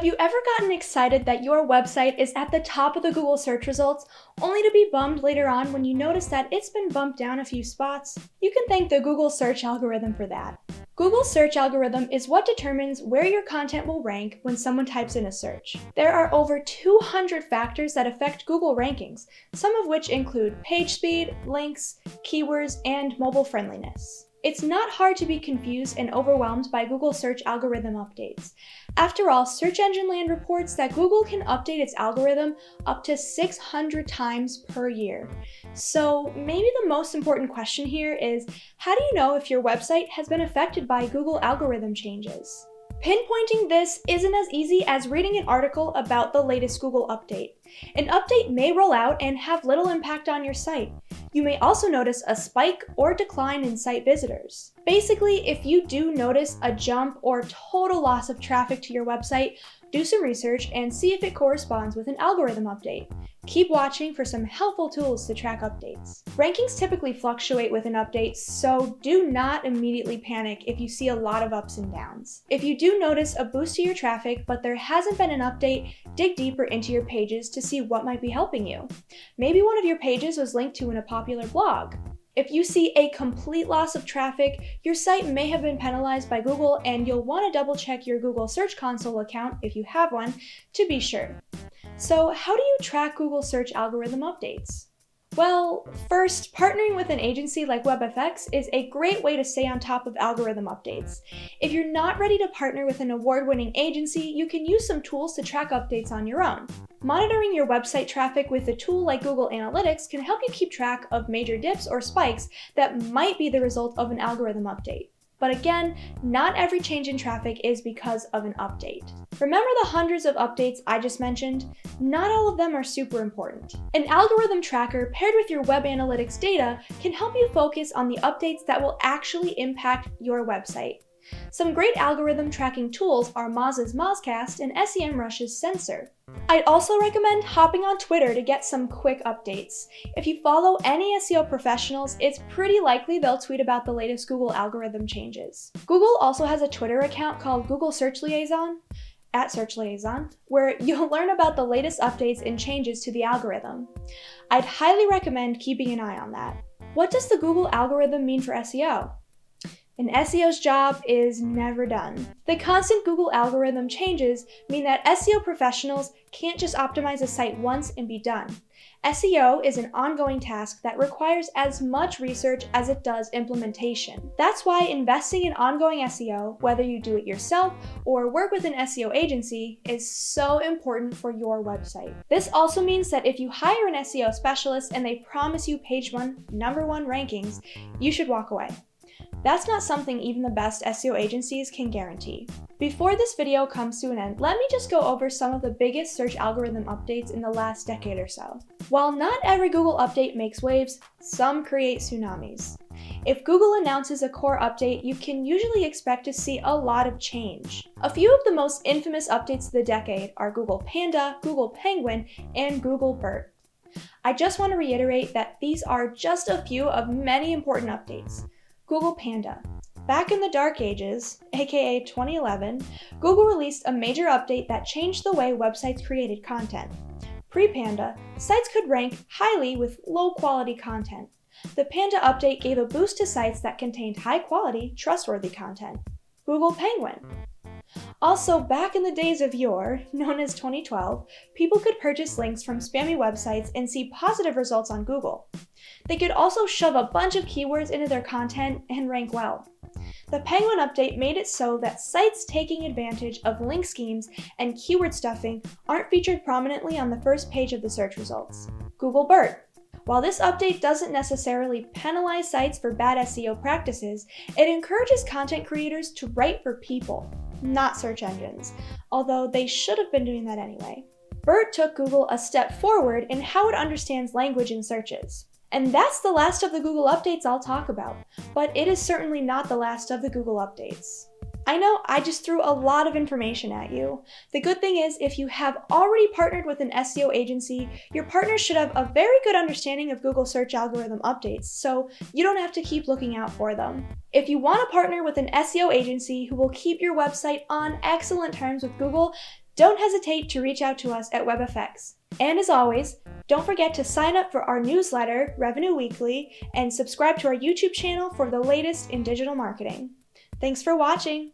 Have you ever gotten excited that your website is at the top of the Google search results, only to be bummed later on when you notice that it's been bumped down a few spots? You can thank the Google search algorithm for that. Google's search algorithm is what determines where your content will rank when someone types in a search. There are over 200 factors that affect Google rankings, some of which include page speed, links, keywords, and mobile friendliness. It's not hard to be confused and overwhelmed by Google search algorithm updates. After all, Search Engine Land reports that Google can update its algorithm up to 600 times per year. So maybe the most important question here is, how do you know if your website has been affected by Google algorithm changes? Pinpointing this isn't as easy as reading an article about the latest Google update. An update may roll out and have little impact on your site. You may also notice a spike or decline in site visitors. Basically, if you do notice a jump or total loss of traffic to your website, do some research and see if it corresponds with an algorithm update. Keep watching for some helpful tools to track updates. Rankings typically fluctuate with an update, so do not immediately panic if you see a lot of ups and downs. If you do notice a boost to your traffic, but there hasn't been an update, dig deeper into your pages to see what might be helping you. Maybe one of your pages was linked to in a popular blog. If you see a complete loss of traffic, your site may have been penalized by Google, and you'll want to double check your Google Search Console account, if you have one, to be sure. So how do you track Google search algorithm updates? Well, first, partnering with an agency like WebFX is a great way to stay on top of algorithm updates. If you're not ready to partner with an award-winning agency, you can use some tools to track updates on your own. Monitoring your website traffic with a tool like Google Analytics can help you keep track of major dips or spikes that might be the result of an algorithm update. But again, not every change in traffic is because of an update. Remember the hundreds of updates I just mentioned? Not all of them are super important. An algorithm tracker paired with your web analytics data can help you focus on the updates that will actually impact your website. Some great algorithm tracking tools are Moz's Mozcast and SEMrush's Sensor. I'd also recommend hopping on Twitter to get some quick updates. If you follow any SEO professionals, it's pretty likely they'll tweet about the latest Google algorithm changes. Google also has a Twitter account called Google Search Liaison, @Search Liaison, where you'll learn about the latest updates and changes to the algorithm. I'd highly recommend keeping an eye on that. What does the Google algorithm mean for SEO? An SEO's job is never done. The constant Google algorithm changes mean that SEO professionals can't just optimize a site once and be done. SEO is an ongoing task that requires as much research as it does implementation. That's why investing in ongoing SEO, whether you do it yourself or work with an SEO agency, is so important for your website. This also means that if you hire an SEO specialist and they promise you page one, #1 rankings, you should walk away. That's not something even the best SEO agencies can guarantee. Before this video comes to an end, let me just go over some of the biggest search algorithm updates in the last decade or so. While not every Google update makes waves, some create tsunamis. If Google announces a core update, you can usually expect to see a lot of change. A few of the most infamous updates of the decade are Google Panda, Google Penguin, and Google BERT. I just want to reiterate that these are just a few of many important updates. Google Panda. Back in the dark ages, aka 2011, Google released a major update that changed the way websites created content. Pre-Panda, sites could rank highly with low-quality content. The Panda update gave a boost to sites that contained high-quality, trustworthy content. Google Penguin. Also, back in the days of yore, known as 2012, people could purchase links from spammy websites and see positive results on Google. They could also shove a bunch of keywords into their content and rank well. The Penguin update made it so that sites taking advantage of link schemes and keyword stuffing aren't featured prominently on the first page of the search results. Google BERT. While this update doesn't necessarily penalize sites for bad SEO practices, it encourages content creators to write for people, not search engines, although they should have been doing that anyway. BERT took Google a step forward in how it understands language in searches. And that's the last of the Google updates I'll talk about, but it is certainly not the last of the Google updates. I know I just threw a lot of information at you. The good thing is, if you have already partnered with an SEO agency, your partners should have a very good understanding of Google search algorithm updates, so you don't have to keep looking out for them. If you want to partner with an SEO agency who will keep your website on excellent terms with Google, don't hesitate to reach out to us at WebFX. And as always, don't forget to sign up for our newsletter, Revenue Weekly, and subscribe to our YouTube channel for the latest in digital marketing. Thanks for watching!